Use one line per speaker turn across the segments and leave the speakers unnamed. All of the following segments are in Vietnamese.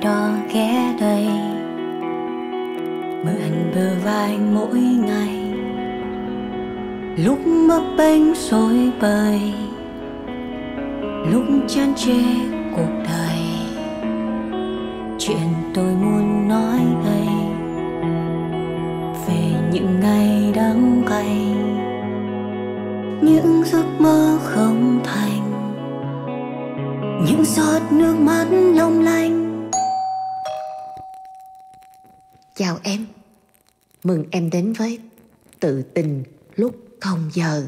cho ghé đây, mượn bờ vai mỗi ngày lúc bấp bênh rối bời, lúc chán chê cuộc đời. Chuyện tôi muốn nói đây về những ngày đắng cay, những giấc mơ không thành, những giọt nước mắt long lanh.
Chào em, mừng em đến với Tự Tình Lúc Không Giờ.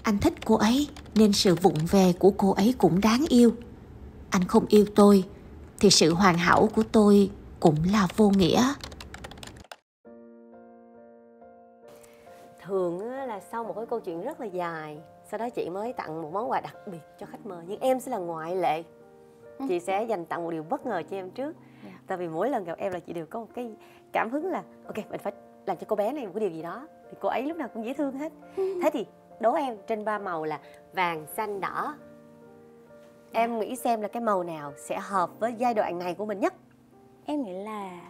Anh thích cô ấy nên sự vụng về của cô ấy cũng đáng yêu. Anh không yêu tôi thì sự hoàn hảo của tôi cũng là vô nghĩa.
Thường là sau một cái câu chuyện rất là dài, sau đó chị mới tặng một món quà đặc biệt cho khách mời. Nhưng em sẽ là ngoại lệ. Chị sẽ dành tặng một điều bất ngờ cho em trước. Tại vì mỗi lần gặp em là chị đều có một cái cảm hứng là ok, mình phải làm cho cô bé này một cái điều gì đó. Thì cô ấy lúc nào cũng dễ thương hết. Thế thì đố em, trên 3 màu là vàng, xanh, đỏ, em nghĩ xem là cái màu nào sẽ hợp với giai đoạn này của mình nhất?
Em nghĩ là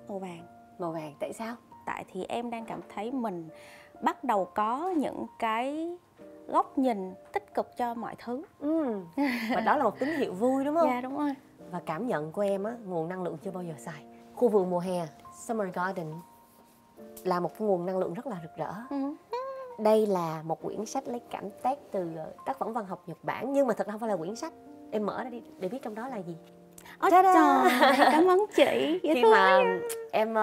màu vàng.
Màu vàng, tại sao?
Tại thì em đang cảm thấy mình bắt đầu có những cái góc nhìn tích cực cho mọi thứ.
Và đó là một tín hiệu vui đúng không?
Dạ đúng rồi.
Và cảm nhận của em á, nguồn năng lượng chưa bao giờ xài. Khu vườn mùa hè, Summer Garden, là một cái nguồn năng lượng rất là rực rỡ. Đây là một quyển sách lấy cảm tác từ tác phẩm văn học Nhật Bản, nhưng mà thật ra không phải là quyển sách. Em mở ra đi để biết trong đó là gì.
Trời, cảm ơn chị.
Khi mà em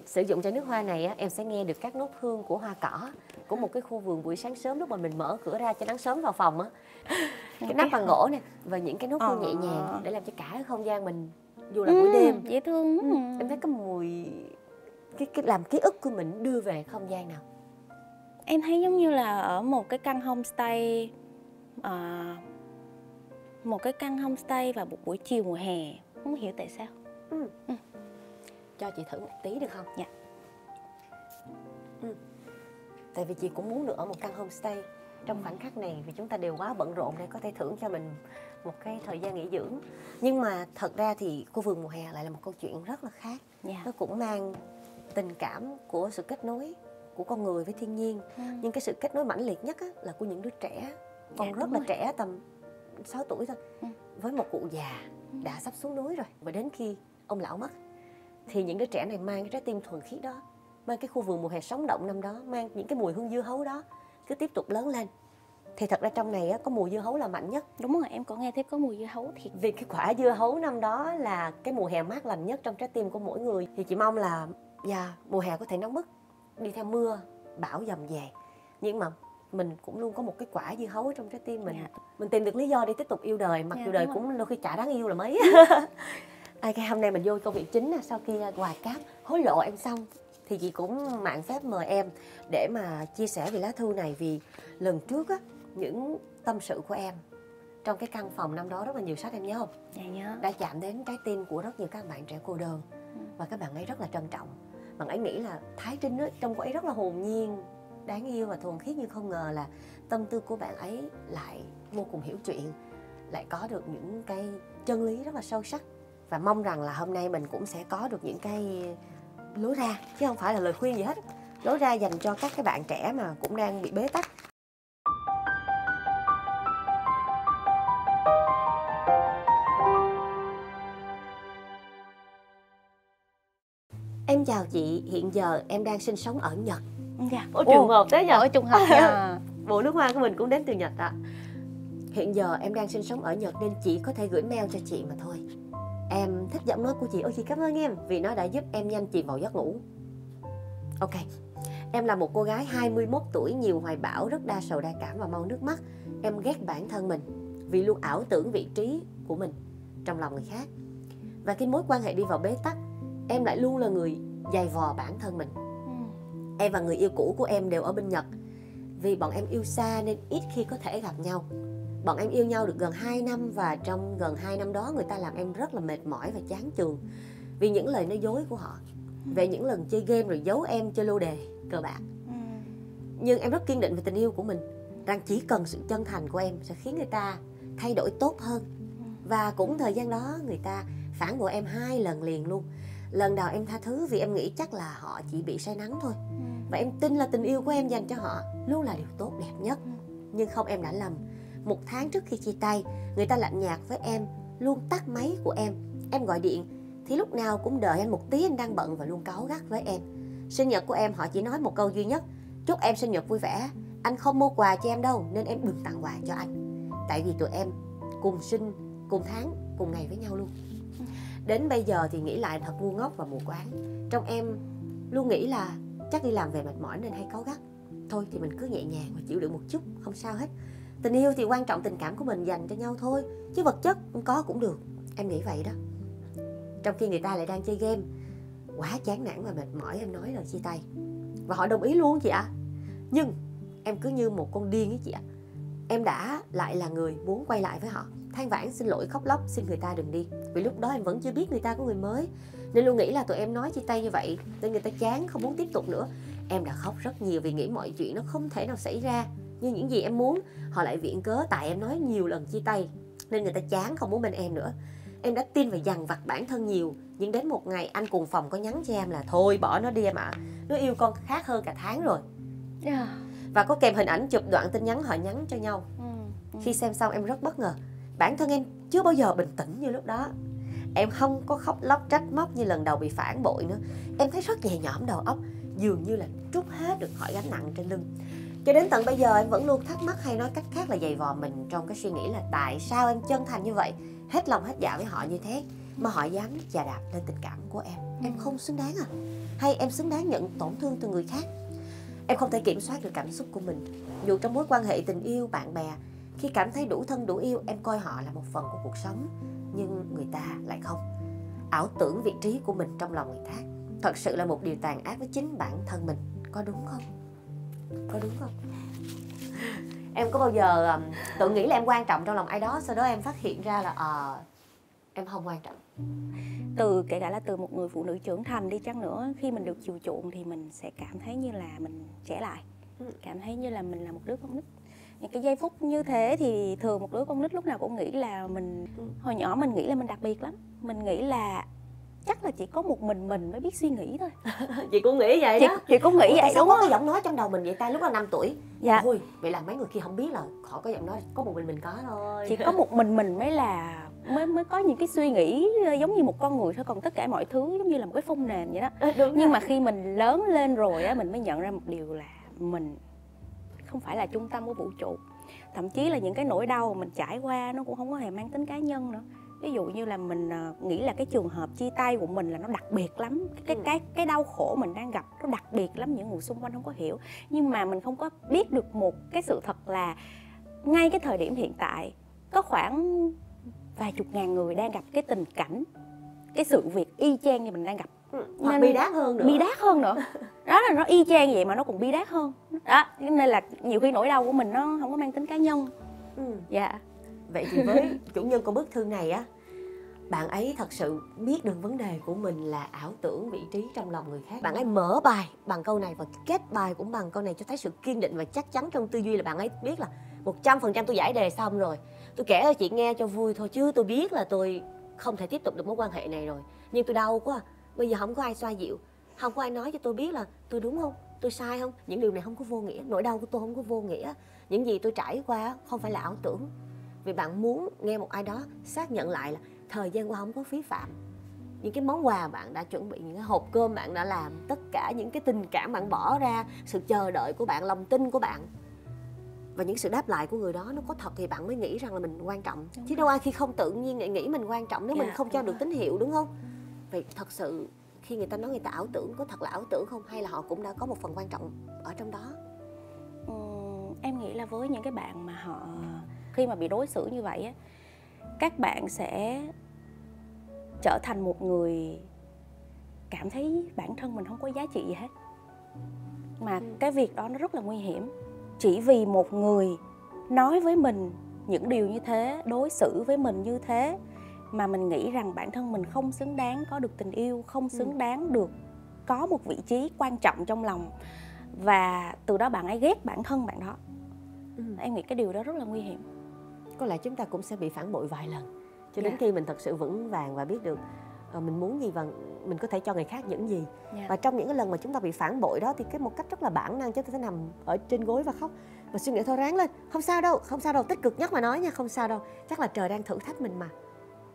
sử dụng chai nước hoa này á, em sẽ nghe được các nốt hương của hoa cỏ của một cái khu vườn buổi sáng sớm lúc mà mình mở cửa ra cho nắng sớm vào phòng á. Cái nắp bằng gỗ nè và những cái nốt hương nhẹ nhàng để làm cho cả cái không gian mình, dù là buổi đêm,
dễ thương.
em thấy cái mùi cái làm ký ức của mình đưa về không gian nào.
Em thấy giống như là ở một cái căn homestay, vào một buổi chiều mùa hè. Không hiểu tại sao.
Cho chị thử một tí được không?
Dạ.
Tại vì chị cũng muốn được ở một căn homestay trong khoảnh khắc này, vì chúng ta đều quá bận rộn để có thể thưởng cho mình một cái thời gian nghỉ dưỡng. Nhưng mà thật ra thì khu vườn mùa hè lại là một câu chuyện rất là khác. Nó cũng mang tình cảm của sự kết nối của con người với thiên nhiên. Nhưng cái sự kết nối mãnh liệt nhất á, là của những đứa trẻ còn rất là trẻ, tầm 6 tuổi thôi, với một cụ già đã sắp xuống núi rồi. Và đến khi ông lão mất thì những đứa trẻ này mang cái trái tim thuần khiết đó, mang cái khu vườn mùa hè sống động năm đó, mang những cái mùi hương dưa hấu đó cứ tiếp tục lớn lên. Thì thật ra trong này á, có mùi dưa hấu là mạnh nhất.
Đúng rồi, em có nghe thấy có mùi dưa hấu thiệt.
Vì cái quả dưa hấu năm đó là cái mùa hè mát lành nhất trong trái tim của mỗi người. Thì chị mong là mùa hè có thể nóng bức, đi theo mưa, bão dầm về, nhưng mà mình cũng luôn có một cái quả dưa hấu trong trái tim mình. Mình tìm được lý do để tiếp tục yêu đời, mặc dù đời cũng đôi khi chả đáng yêu là mấy. Cái hôm nay mình vô câu chuyện chính là sau khi quà cáp hối lộ em xong thì chị cũng mạn phép mời em để mà chia sẻ về lá thư này. Vì lần trước á, những tâm sự của em trong cái căn phòng năm đó rất là nhiều sách, em nhớ không?
Dạ nhớ.
Đã chạm đến trái tim của rất nhiều các bạn trẻ cô đơn. Và các bạn ấy rất là trân trọng. Bạn ấy nghĩ là Thái Trinh á, trông cô ấy rất là hồn nhiên, đáng yêu và thuần khiết, nhưng không ngờ là tâm tư của bạn ấy lại vô cùng hiểu chuyện, lại có được những cái chân lý rất là sâu sắc. Và mong rằng là hôm nay mình cũng sẽ có được những cái lối ra, chứ không phải là lời khuyên gì hết, lối ra dành cho các cái bạn trẻ mà cũng đang bị bế tắc. Em chào chị, hiện giờ em đang sinh sống ở Nhật. Ủa, trùng hợp thế nhờ?
Trùng hợp nha.
Bộ nước hoa của mình cũng đến từ Nhật ạ. Hiện giờ em đang sinh sống ở Nhật nên chị có thể gửi mail cho chị mà thôi. Em thích giọng nói của chị. Ôi, chị cảm ơn em vì nó đã giúp em nhanh chìm vào giấc ngủ. Ok, em là một cô gái 21 tuổi, nhiều hoài bão, rất đa sầu đa cảm và mau nước mắt. Em ghét bản thân mình vì luôn ảo tưởng vị trí của mình trong lòng người khác. Và khi mối quan hệ đi vào bế tắc, em lại luôn là người giày vò bản thân mình. Em và người yêu cũ của em đều ở bên Nhật. Vì bọn em yêu xa nên ít khi có thể gặp nhau. Bọn em yêu nhau được gần 2 năm và trong gần 2 năm đó người ta làm em rất là mệt mỏi và chán chường vì những lời nói dối của họ, về những lần chơi game rồi giấu em chơi lô đề, cờ bạc. Nhưng em rất kiên định về tình yêu của mình. rằng chỉ cần sự chân thành của em sẽ khiến người ta thay đổi tốt hơn. Và cũng thời gian đó người ta phản bội em 2 lần liền luôn. Lần đầu em tha thứ vì em nghĩ chắc là họ chỉ bị say nắng thôi. Và em tin là tình yêu của em dành cho họ luôn là điều tốt đẹp nhất. Nhưng không, em đã lầm. 1 tháng trước khi chia tay, người ta lạnh nhạt với em, luôn tắt máy của em. Em gọi điện thì lúc nào cũng đợi anh một tí, anh đang bận và luôn cáu gắt với em. Sinh nhật của em họ chỉ nói một câu duy nhất: chúc em sinh nhật vui vẻ. Anh không mua quà cho em đâu, nên em đừng tặng quà cho anh. Tại vì tụi em cùng sinh, cùng tháng, cùng ngày với nhau luôn. Đến bây giờ thì nghĩ lại thật ngu ngốc và mù quáng. Trong em luôn nghĩ là chắc đi làm về mệt mỏi nên hay cáu gắt. Thôi thì mình cứ nhẹ nhàng và chịu đựng một chút, không sao hết. Tình yêu thì quan trọng tình cảm của mình dành cho nhau thôi, chứ vật chất không có cũng được. Em nghĩ vậy đó. Trong khi người ta lại đang chơi game, quá chán nản và mệt mỏi, em nói lời chia tay. Và họ đồng ý luôn chị ạ. Nhưng em cứ như một con điên ấy chị ạ. Em đã lại là người muốn quay lại với họ, than vãn, xin lỗi, khóc lóc, xin người ta đừng đi. Vì lúc đó em vẫn chưa biết người ta có người mới, nên luôn nghĩ là tụi em nói chia tay như vậy nên người ta chán, không muốn tiếp tục nữa. Em đã khóc rất nhiều vì nghĩ mọi chuyện nó không thể nào xảy ra như những gì em muốn. Họ lại viện cớ tại em nói nhiều lần chia tay nên người ta chán, không muốn bên em nữa. Em đã tin và dằn vặt bản thân nhiều. Nhưng đến một ngày anh cùng phòng có nhắn cho em là thôi bỏ nó đi em ạ, nó yêu con khác hơn cả tháng rồi. Và có kèm hình ảnh chụp đoạn tin nhắn họ nhắn cho nhau. Khi xem xong em rất bất ngờ. Bản thân em chưa bao giờ bình tĩnh như lúc đó. Em không có khóc lóc trách móc như lần đầu bị phản bội nữa. Em thấy rất nhẹ nhõm đầu óc, dường như là trút hết được khỏi gánh nặng trên lưng. Cho đến tận bây giờ em vẫn luôn thắc mắc, hay nói cách khác là giày vò mình trong cái suy nghĩ là tại sao em chân thành như vậy, hết lòng hết dạ với họ như thế, mà họ dám chà đạp lên tình cảm của em. Em không xứng đáng à? Hay em xứng đáng nhận tổn thương từ người khác? Em không thể kiểm soát được cảm xúc của mình. Dù trong mối quan hệ tình yêu, bạn bè, khi cảm thấy đủ thân đủ yêu, em coi họ là một phần của cuộc sống. Nhưng người ta lại không. Ảo tưởng vị trí của mình trong lòng người khác thật sự là một điều tàn ác với chính bản thân mình. Có đúng không? Có đúng không? Em có bao giờ tự nghĩ là em quan trọng trong lòng ai đó, sau đó em phát hiện ra là em không quan trọng?
Kể cả là từ một người phụ nữ trưởng thành đi chăng nữa, khi mình được chiều chuộng thì mình sẽ cảm thấy như là mình trẻ lại, cảm thấy như là mình là một đứa con nít. Những cái giây phút như thế thì thường một đứa con nít lúc nào cũng nghĩ là mình, hồi nhỏ mình nghĩ là mình đặc biệt lắm. Mình nghĩ là chắc là chỉ có một mình mới biết suy nghĩ thôi.
Chị cũng nghĩ vậy đó.
Chị cũng nghĩ vậy, đúng
không?
không?
Có cái giọng nói trong đầu mình vậy ta, lúc đó 5 tuổi.
Dạ.
Ôi, vậy là mấy người kia không biết là họ có giọng nói, có một mình có thôi.
Chỉ có một mình mới có những cái suy nghĩ giống như một con người thôi, còn tất cả mọi thứ giống như là một cái phông nền vậy đó. Nhưng mà khi mình lớn lên rồi á, mình mới nhận ra một điều là mình không phải là trung tâm của vũ trụ. Thậm chí là những cái nỗi đau mà mình trải qua nó cũng không có hề mang tính cá nhân nữa. Ví dụ như là mình nghĩ là cái trường hợp chia tay của mình là nó đặc biệt lắm, cái đau khổ mình đang gặp nó đặc biệt lắm, những người xung quanh không có hiểu. Nhưng mà mình không có biết được một cái sự thật là ngay cái thời điểm hiện tại có khoảng vài chục ngàn người đang gặp cái tình cảnh, cái sự việc y chang như mình đang gặp.
Hoặc bi đát hơn nữa.
Bi đát hơn nữa. Đó là nó y chang vậy mà nó còn bi đát hơn. Đó, nên là nhiều khi nỗi đau của mình nó không có mang tính cá nhân. Dạ.
Vậy thì với chủ nhân của bức thư này á, bạn ấy thật sự biết được vấn đề của mình là ảo tưởng vị trí trong lòng người khác. Bạn ấy mở bài bằng câu này và kết bài cũng bằng câu này, cho thấy sự kiên định và chắc chắn trong tư duy là bạn ấy biết là 100% tôi giải đề xong rồi. Tôi kể cho chị nghe cho vui thôi, chứ tôi biết là tôi không thể tiếp tục được mối quan hệ này rồi. Nhưng tôi đau quá, bây giờ không có ai xoa dịu, không có ai nói cho tôi biết là tôi đúng không, tôi sai không. Những điều này không có vô nghĩa, nỗi đau của tôi không có vô nghĩa. Những gì tôi trải qua không phải là ảo tưởng. Vì bạn muốn nghe một ai đó xác nhận lại là thời gian qua không có phí phạm. Những cái món quà bạn đã chuẩn bị, những cái hộp cơm bạn đã làm, tất cả những cái tình cảm bạn bỏ ra, sự chờ đợi của bạn, lòng tin của bạn, và những sự đáp lại của người đó nó có thật thì bạn mới nghĩ rằng là mình quan trọng. Chứ đâu ai khi không tự nhiên nghĩ mình quan trọng nếu mình không cho được tín hiệu, đúng không? Vậy thật sự khi người ta nói người ta ảo tưởng, có thật là ảo tưởng không? Hay là họ cũng đã có một phần quan trọng ở trong đó?
Em nghĩ là với những cái bạn mà họ khi mà bị đối xử như vậy á, các bạn sẽ trở thành một người cảm thấy bản thân mình không có giá trị gì hết. Mà cái việc đó nó rất là nguy hiểm. Chỉ vì một người nói với mình những điều như thế, đối xử với mình như thế, mà mình nghĩ rằng bản thân mình không xứng đáng có được tình yêu, không xứng đáng được có một vị trí quan trọng trong lòng. Và từ đó bạn ấy ghét bản thân bạn đó. Em nghĩ cái điều đó rất là nguy hiểm.
Có lẽ chúng ta cũng sẽ bị phản bội vài lần cho đến
Dạ.
khi mình thật sự vững vàng và biết được mình muốn gì và mình có thể cho người khác những gì.
Dạ.
Và trong những cái lần mà chúng ta bị phản bội đó thì cái một cách rất là bản năng chúng ta sẽ nằm ở trên gối và khóc và suy nghĩ thôi ráng lên, không sao đâu, không sao đâu, tích cực nhất mà nói nha, không sao đâu, chắc là trời đang thử thách mình mà.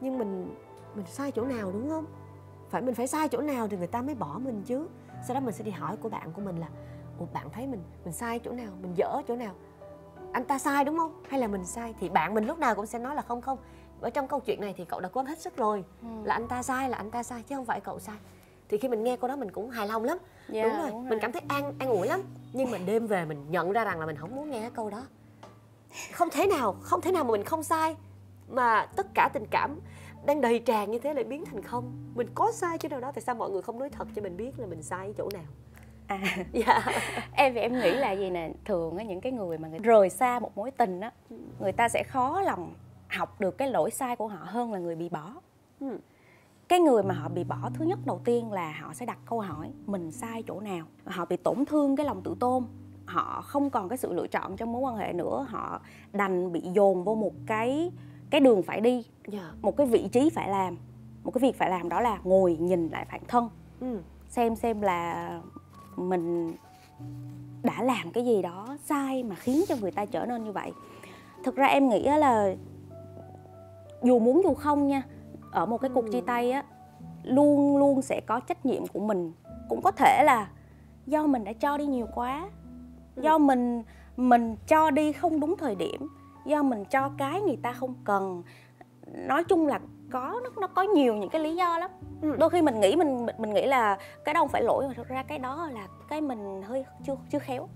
Nhưng mình sai chỗ nào đúng không? Mình phải sai chỗ nào thì người ta mới bỏ mình chứ. Sau đó mình sẽ đi hỏi của bạn của mình là ủa bạn thấy mình sai chỗ nào, mình dở chỗ nào, anh ta sai đúng không hay là mình sai? Thì bạn mình lúc nào cũng sẽ nói là không, ở trong câu chuyện này thì cậu đã cố hết sức rồi, là anh ta sai chứ không phải cậu sai. Thì khi mình nghe câu đó mình cũng hài lòng lắm.
Dạ,
đúng rồi, mình cảm thấy an ủi lắm. Nhưng mà đêm về mình nhận ra rằng là mình không muốn nghe cái câu đó. Không thể nào mà mình không sai, mà tất cả tình cảm đang đầy tràn như thế lại biến thành không. Mình có sai chỗ nào đó, tại sao mọi người không nói thật cho mình biết là mình sai ở chỗ nào?
Dạ. Em nghĩ là gì nè, thường á những cái người mà rời xa một mối tình á, người ta sẽ khó lòng học được cái lỗi sai của họ hơn là người bị bỏ. Cái người mà họ bị bỏ, thứ nhất đầu tiên là họ sẽ đặt câu hỏi mình sai chỗ nào. Họ bị tổn thương cái lòng tự tôn, họ không còn cái sự lựa chọn trong mối quan hệ nữa, họ đành bị dồn vô một cái đường phải đi, một cái vị trí phải làm, một cái việc phải làm, đó là ngồi nhìn lại bản thân, xem là mình đã làm cái gì đó sai mà khiến cho người ta trở nên như vậy. Thực ra em nghĩ là dù muốn dù không nha, ở một cái cuộc chia tay á, luôn luôn sẽ có trách nhiệm của mình. Cũng có thể là do mình đã cho đi nhiều quá, do mình cho đi không đúng thời điểm, do mình cho cái người ta không cần. Nói chung là nó có nhiều những cái lý do lắm. Đôi khi mình nghĩ là cái đó không phải lỗi, mà thực ra cái đó là cái mình hơi chưa khéo.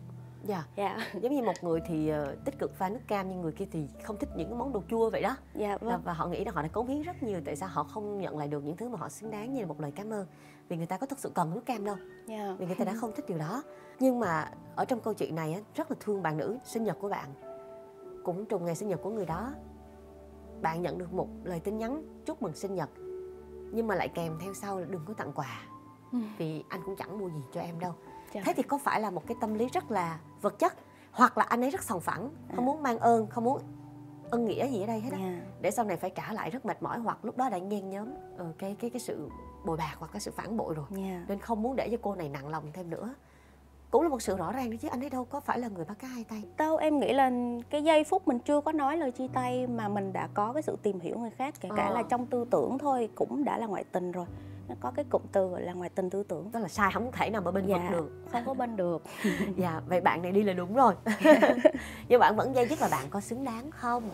Dạ. Giống như một người thì tích cực pha nước cam, nhưng người kia thì không thích những cái món đồ chua vậy đó.
Dạ, vâng.
Và họ nghĩ là họ đã cống hiến rất nhiều, tại sao họ không nhận lại được những thứ mà họ xứng đáng như là một lời cảm ơn? Vì người ta có thực sự cần nước cam đâu. Vì người ta đã không thích điều đó. Nhưng mà ở trong câu chuyện này rất là thương bạn nữ. Sinh nhật của bạn cũng trùng ngày sinh nhật của người đó. Bạn nhận được một lời tin nhắn chúc mừng sinh nhật, nhưng mà lại kèm theo sau là đừng có tặng quà, vì anh cũng chẳng mua gì cho em đâu. Thế thì có phải là một cái tâm lý rất là vật chất, hoặc là anh ấy rất sòng phẳng, không muốn mang ơn, không muốn ân nghĩa gì ở đây hết á, để sau này phải trả lại rất mệt mỏi, hoặc lúc đó đã nhen nhóm cái sự bồi bạc hoặc cái sự phản bội rồi, nên không muốn để cho cô này nặng lòng thêm nữa. Cũng là một sự rõ ràng đấy chứ, anh ấy đâu có phải là người bắt cá hai tay đâu.
Em nghĩ là cái giây phút mình chưa có nói lời chia tay mà mình đã có cái sự tìm hiểu người khác, kể cả là trong tư tưởng thôi cũng đã là ngoại tình rồi. Nó có cái cụm từ gọi là ngoại tình tư tưởng.
Đó là sai, không thể nào mà bên vực được.
Không có bên được.
Dạ, vậy bạn này đi là đúng rồi. Nhưng bạn vẫn dây dứt là bạn có xứng đáng không?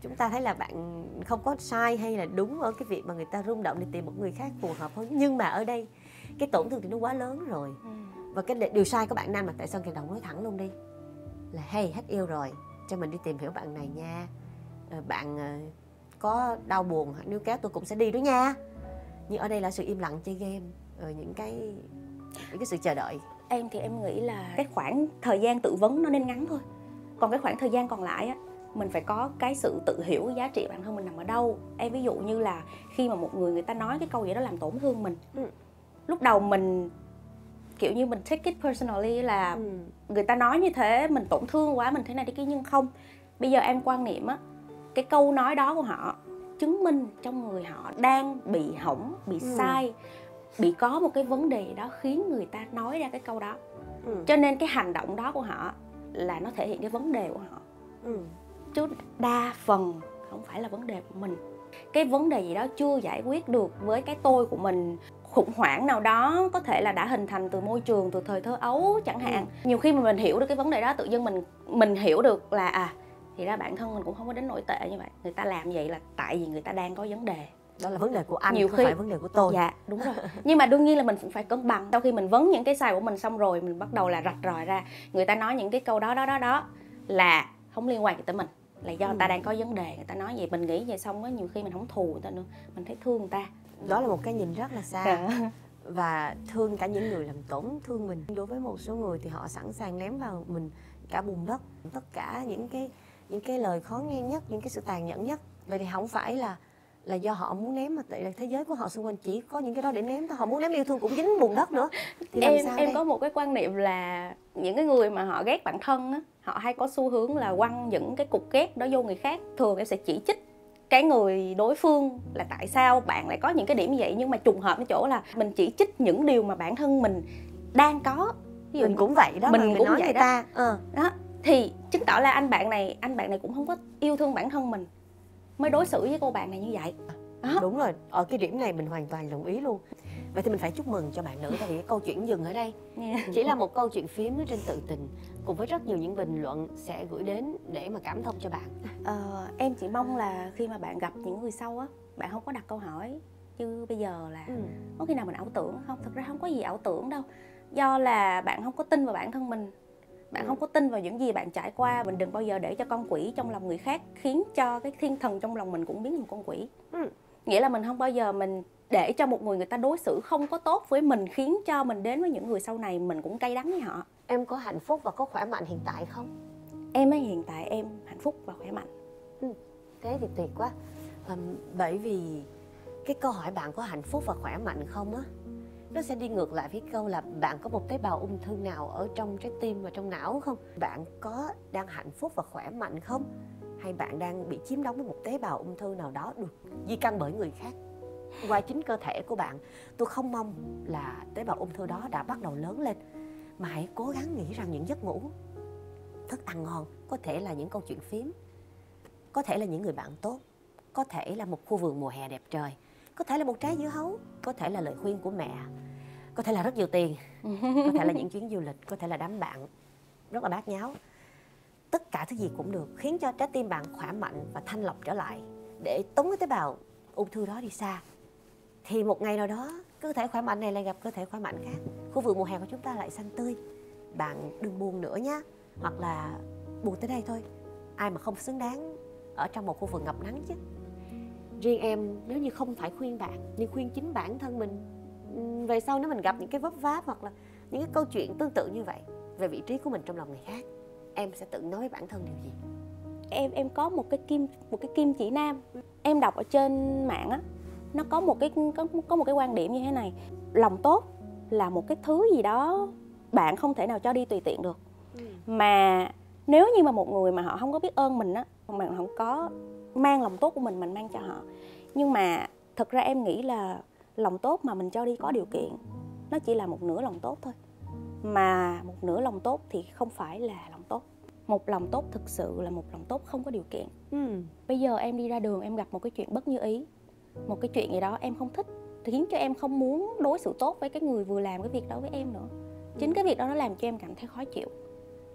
Chúng ta thấy là bạn không có sai hay là đúng ở cái việc mà người ta rung động để tìm một người khác phù hợp hơn. Nhưng mà ở đây cái tổn thương thì nó quá lớn rồi. Và cái điều sai của bạn nam là tại sao Kiều Đồng nói thẳng luôn đi là hey, hết yêu rồi, cho mình đi tìm hiểu bạn này nha. Bạn có đau buồn níu kéo tôi cũng sẽ đi đó nha. Nhưng ở đây là sự im lặng chơi game, những cái sự chờ đợi.
Em thì em nghĩ là cái khoảng thời gian tự vấn nó nên ngắn thôi. Còn cái khoảng thời gian còn lại á, mình phải có cái sự tự hiểu giá trị bản thân mình nằm ở đâu. Em ví dụ như là khi mà một người ta nói cái câu gì đó làm tổn thương mình, lúc đầu mình kiểu như mình take it personally là người ta nói như thế, mình tổn thương quá, mình thế này thế kia. Nhưng không, bây giờ em quan niệm á, cái câu nói đó của họ chứng minh trong người họ đang bị hỏng, bị sai, bị có một cái vấn đề đó khiến người ta nói ra cái câu đó. Cho nên cái hành động đó của họ là nó thể hiện cái vấn đề của họ, chứ đa phần không phải là vấn đề của mình. Cái vấn đề gì đó chưa giải quyết được với cái tôi của mình, khủng hoảng nào đó có thể là đã hình thành từ môi trường, từ thời thơ ấu chẳng hạn. Nhiều khi mà mình hiểu được cái vấn đề đó, tự dưng mình hiểu được là thì ra bản thân mình cũng không có đến nỗi tệ như vậy. Người ta làm vậy là tại vì người ta đang có vấn đề.
Đó là vấn đề của anh,
nhiều
không
khi
phải vấn đề của tôi.
Dạ, đúng rồi. Nhưng mà đương nhiên là mình cũng phải cân bằng. Sau khi mình vấn những cái sai của mình xong rồi, mình bắt đầu là rạch ròi ra người ta nói những cái câu đó là không liên quan gì tới mình, là do người ta đang có vấn đề. Người ta nói vậy, mình nghĩ vậy xong á, nhiều khi mình không thù người ta nữa, mình thấy thương người ta.
Đó là một cái nhìn rất là xa. Và thương cả những người làm tổn thương mình. Đối với một số người thì họ sẵn sàng ném vào mình cả bùn đất, tất cả những cái lời khó nghe nhất, những cái sự tàn nhẫn nhất. Vậy thì không phải là do họ muốn ném, mà tại là thế giới của họ xung quanh chỉ có những cái đó để ném thôi. Họ muốn ném yêu thương cũng dính bùn đất nữa. Thì làm sao
Em
đây?
có một cái quan niệm là những cái người mà họ ghét bản thân á, họ hay có xu hướng là quăng những cái cục ghét đó vô người khác. Thường em sẽ chỉ trích cái người đối phương là tại sao bạn lại có những cái điểm như vậy, nhưng mà trùng hợp ở chỗ là mình chỉ trích những điều mà bản thân mình đang có. Ví dụ
Mình cũng vậy đó,
mình cũng
nói
vậy
người
đó.
ta.
Đó thì chứng tỏ là anh bạn này cũng không có yêu thương bản thân mình mới đối xử với cô bạn này như vậy. Đó.
Đúng rồi, ở cái điểm này mình hoàn toàn đồng ý luôn. Vậy thì mình phải chúc mừng cho bạn nữ, tại vì cái câu chuyện dừng ở đây. Chỉ là một câu chuyện phím ở trên Tự Tình, cùng với rất nhiều những bình luận sẽ gửi đến để mà cảm thông cho bạn.
Em chỉ mong là khi mà bạn gặp những người sau á, bạn không có đặt câu hỏi như bây giờ là có khi nào mình ảo tưởng không? Thực ra không có gì ảo tưởng đâu. Do là bạn không có tin vào bản thân mình, bạn không có tin vào những gì bạn trải qua. Mình đừng bao giờ để cho con quỷ trong lòng người khác khiến cho cái thiên thần trong lòng mình cũng biến thành một con quỷ. Nghĩa là mình không bao giờ mình để cho một người ta đối xử không có tốt với mình, khiến cho mình đến với những người sau này mình cũng cay đắng với họ.
Em có hạnh phúc và có khỏe mạnh hiện tại không?
Em ấy hiện tại em hạnh phúc và khỏe mạnh.
Thế thì tuyệt quá. Bởi vì cái câu hỏi bạn có hạnh phúc và khỏe mạnh không á, nó sẽ đi ngược lại với câu là bạn có một tế bào ung thư nào ở trong trái tim và trong não không? Bạn có đang hạnh phúc và khỏe mạnh không? Hay bạn đang bị chiếm đóng với một tế bào ung thư nào đó được di căn bởi người khác qua chính cơ thể của bạn? Tôi không mong là tế bào ung thư đó đã bắt đầu lớn lên, mà hãy cố gắng nghĩ rằng những giấc ngủ, thức ăn ngon có thể là những câu chuyện phím, có thể là những người bạn tốt, có thể là một khu vườn mùa hè đẹp trời, có thể là một trái dưa hấu, có thể là lời khuyên của mẹ, có thể là rất nhiều tiền, có thể là những chuyến du lịch, có thể là đám bạn rất là bát nháo. Tất cả thứ gì cũng được, khiến cho trái tim bạn khỏe mạnh và thanh lọc trở lại, để tống cái tế bào ung thư đó đi xa. Thì một ngày nào đó, cơ thể khỏe mạnh này lại gặp cơ thể khỏe mạnh khác, khu vườn mùa hè của chúng ta lại xanh tươi. Bạn đừng buồn nữa nhé, hoặc là buồn tới đây thôi. Ai mà không xứng đáng ở trong một khu vườn ngập nắng chứ. Riêng em, nếu như không phải khuyên bạn, nhưng khuyên chính bản thân mình, về sau nếu mình gặp những cái vấp váp hoặc là những cái câu chuyện tương tự như vậy về vị trí của mình trong lòng người khác, em sẽ tự nói với bản thân điều gì?
Em có một cái kim chỉ nam em đọc ở trên mạng á, nó có một cái quan điểm như thế này: lòng tốt là một cái thứ gì đó bạn không thể nào cho đi tùy tiện được. Mà nếu như mà một người mà họ không có biết ơn mình á, mà không có mang lòng tốt của mình mang cho họ, nhưng mà thật ra em nghĩ là lòng tốt mà mình cho đi có điều kiện, nó chỉ là một nửa lòng tốt thôi. Mà một nửa lòng tốt thì không phải là lòng tốt. Một lòng tốt thực sự là một lòng tốt không có điều kiện. Bây giờ em đi ra đường, em gặp một cái chuyện bất như ý, một cái chuyện gì đó em không thích, thì khiến cho em không muốn đối xử tốt với cái người vừa làm cái việc đó với em nữa. Chính cái việc đó nó làm cho em cảm thấy khó chịu.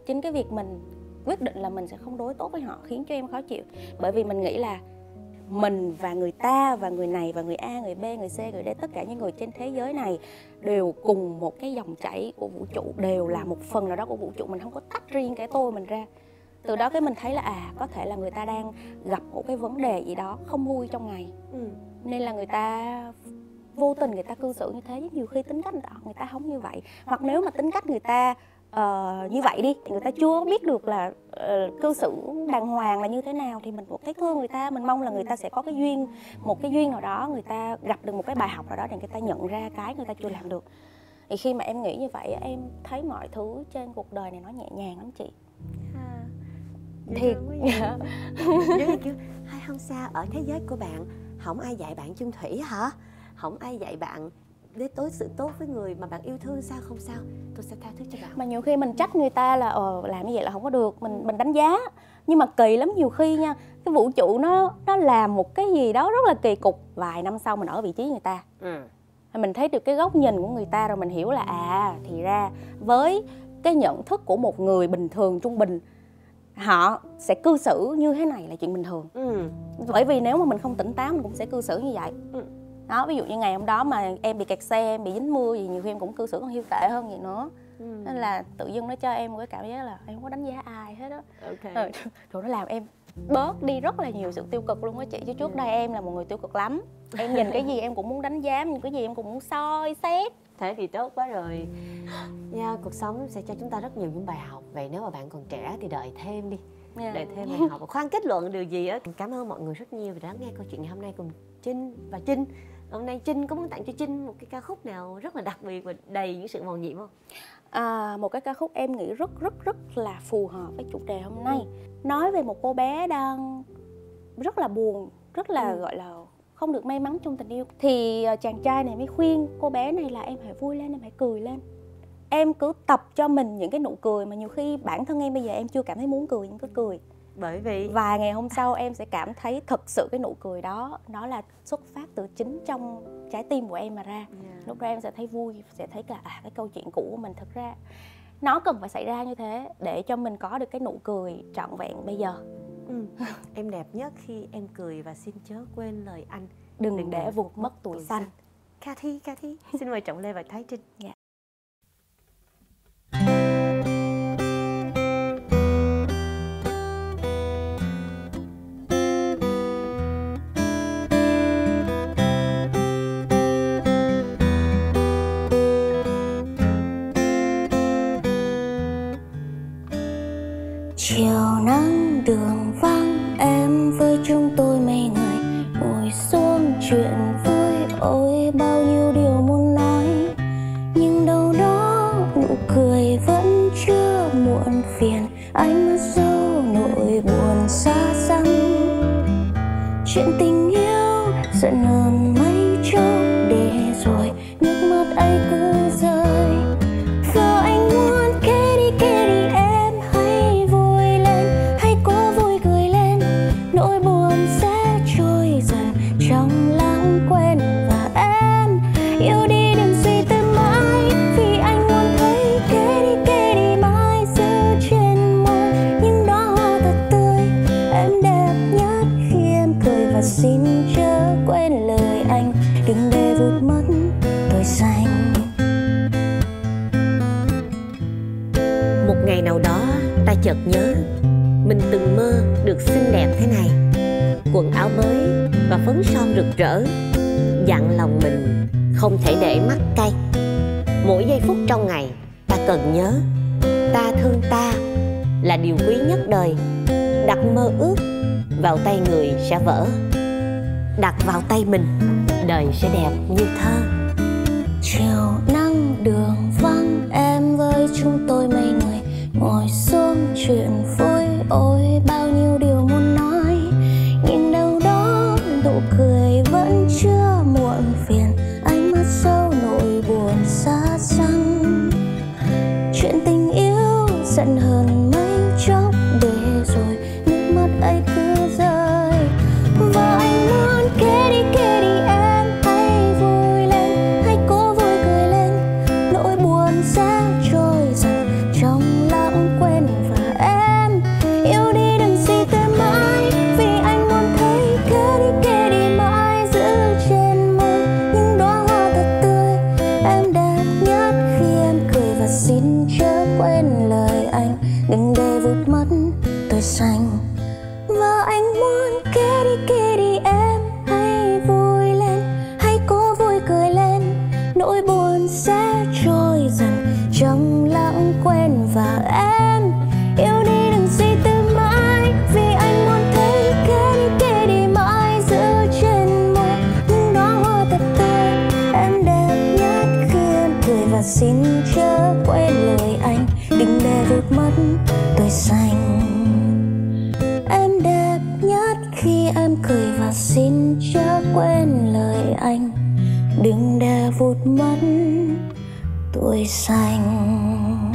Chính cái việc mình quyết định là mình sẽ không đối tốt với họ khiến cho em khó chịu. Bởi vì mình nghĩ là mình và người ta và người này và người A, người B, người C, người D, tất cả những người trên thế giới này đều cùng một cái dòng chảy của vũ trụ, đều là một phần nào đó của vũ trụ. Mình không có tách riêng cái tôi mình ra. Từ đó cái mình thấy là có thể là người ta đang gặp một cái vấn đề gì đó không vui trong ngày, nên là người ta vô tình người ta cư xử như thế. Nhưng nhiều khi tính cách người ta không như vậy, hoặc nếu mà tính cách người ta như vậy đi, người ta chưa biết được là cư xử đàng hoàng là như thế nào, thì mình cũng thấy thương người ta. Mình mong là người ta sẽ có cái duyên, một cái duyên nào đó, người ta gặp được một cái bài học nào đó để người ta nhận ra cái người ta chưa làm được. Thì khi mà em nghĩ như vậy, em thấy mọi thứ trên cuộc đời này nó nhẹ nhàng lắm chị.
Thiệt. Giống như kiểu hay không sao, ở thế giới của bạn không ai dạy bạn chung thủy hả? Không ai dạy bạn để đối xử tốt với người mà bạn yêu thương sao? Không sao, tôi sẽ tha thứ cho bạn.
Mà nhiều khi mình trách người ta là làm như vậy là không có được, mình đánh giá. Nhưng mà kỳ lắm, nhiều khi nha, cái vũ trụ nó làm một cái gì đó rất là kỳ cục, vài năm sau mình ở vị trí người ta. Mình thấy được cái góc nhìn của người ta, rồi mình hiểu là thì ra với cái nhận thức của một người bình thường trung bình, họ sẽ cư xử như thế này là chuyện bình thường. Bởi vì nếu mà mình không tỉnh táo, mình cũng sẽ cư xử như vậy. Đó, ví dụ như ngày hôm đó mà em bị kẹt xe, em bị dính mưa gì, nhiều khi em cũng cư xử còn hiu tệ hơn vậy nữa. Nên là tự dưng nó cho em một cái cảm giác là em không có đánh giá ai hết á. Rồi nó làm em bớt đi rất là nhiều sự tiêu cực luôn á chị. Chứ trước đây em là một người tiêu cực lắm. Em nhìn cái gì em cũng muốn đánh giá, nhìn cái gì em cũng muốn soi xét.
Thế thì tốt quá rồi. Cuộc sống sẽ cho chúng ta rất nhiều những bài học. Vậy nếu mà bạn còn trẻ thì đợi thêm đi. để thêm bài học. Khoan kết luận điều gì á. Cảm ơn mọi người rất nhiều vì đã lắng nghe câu chuyện ngày hôm nay cùng Trinh và Trinh. Hôm nay Trinh có muốn tặng cho Trinh một cái ca khúc nào rất là đặc biệt và đầy những sự mầu nhiệm không?
Một cái ca khúc em nghĩ rất là phù hợp với chủ đề hôm nay. Nói về một cô bé đang rất là buồn, rất là gọi là không được may mắn trong tình yêu. Thì chàng trai này mới khuyên cô bé này là em hãy vui lên, em hãy cười lên. Em cứ tập cho mình những cái nụ cười mà nhiều khi bản thân em bây giờ em chưa cảm thấy muốn cười, em cứ cười.
Bởi vì
vài ngày hôm sau em sẽ cảm thấy thật sự cái nụ cười đó nó là xuất phát từ chính trong trái tim của em mà ra. Lúc đó em sẽ thấy vui, sẽ thấy cả cái câu chuyện cũ của mình thật ra nó cần phải xảy ra như thế để cho mình có được cái nụ cười trọn vẹn bây giờ.
Em đẹp nhất khi em cười và xin chớ quên lời anh.
Đừng để vụt mất tuổi xanh.
Cathy, xin mời Trọng Lê và Thái Trinh.
Chiều nắng đường vắng, em với chúng tôi mấy người ngồi xuống chuyện vui. Ôi bao nhiêu điều muốn nói, nhưng đâu đó nụ cười vẫn chưa muộn phiền. Ánh mắt sâu nỗi buồn xa xăm, chuyện tình yêu giận hơn mấy chốc để rồi nước mắt ấy cứ rơi. Giờ anh muốn kể đi em hãy vui lên, hãy cố vui cười lên, nỗi buồn sẽ trôi dần trong lãng quên. Và em yêu đi đừng suy tư mãi, vì anh muốn thấy kể đi mãi giữ trên môi những đóa hoa thật tươi. Em đẹp nhất khi em cười và xin chớ quên lời anh, đừng để vụt mất tuổi xanh.
Một ngày nào đó ta chợt nhớ mình từng mơ được xinh đẹp thế này, quần áo mới và phấn son rực rỡ. Dặn lòng mình không thể để mắt cay. Mỗi giây phút trong ngày ta cần nhớ, ta thương ta là điều quý nhất đời. Đặt mơ ước vào tay người sẽ vỡ, đặt vào tay mình đời sẽ đẹp như thơ.
Chiều nắng đường vắng, em với chúng tôi mấy người ngồi xuống chuyện vui. Ôi bao nhiêu điều muốn nói, nhưng đâu đó nụ cười vẫn chưa muộn phiền. Ánh mắt sâu nỗi buồn xa xăm, chuyện tình yêu giận hơn mấy chốc để rồi nước mắt ấy cứ rơi. Và anh muốn kể đi em hãy vui lên, hãy cố vui cười lên, nỗi buồn sẽ trôi dần trong lãng quên. Và em yêu đi đừng suy tư mãi, vì anh muốn thấy kể đi mãi giữ trên môi những đóa hoa thật tươi. Em đẹp nhất khi em cười và xin chớ quên lời anh, đừng để vụt mất tuổi xanh. Và anh muốn kể đi em hãy vui lên, hãy cố vui cười lên, nỗi buồn sẽ trôi dần trong lãng quên. Và em yêu đi đừng suy tư mãi, vì anh muốn thấy kể đi mãi giữ trên môi những đóa hoa thật tươi. Em đẹp nhất khi em cười và xin chớ quên lời anh, đừng để vụt mất tuổi xanh. Em đẹp nhất khi em cười và xin chớ quên lời anh, đừng để vụt mất tuổi xanh.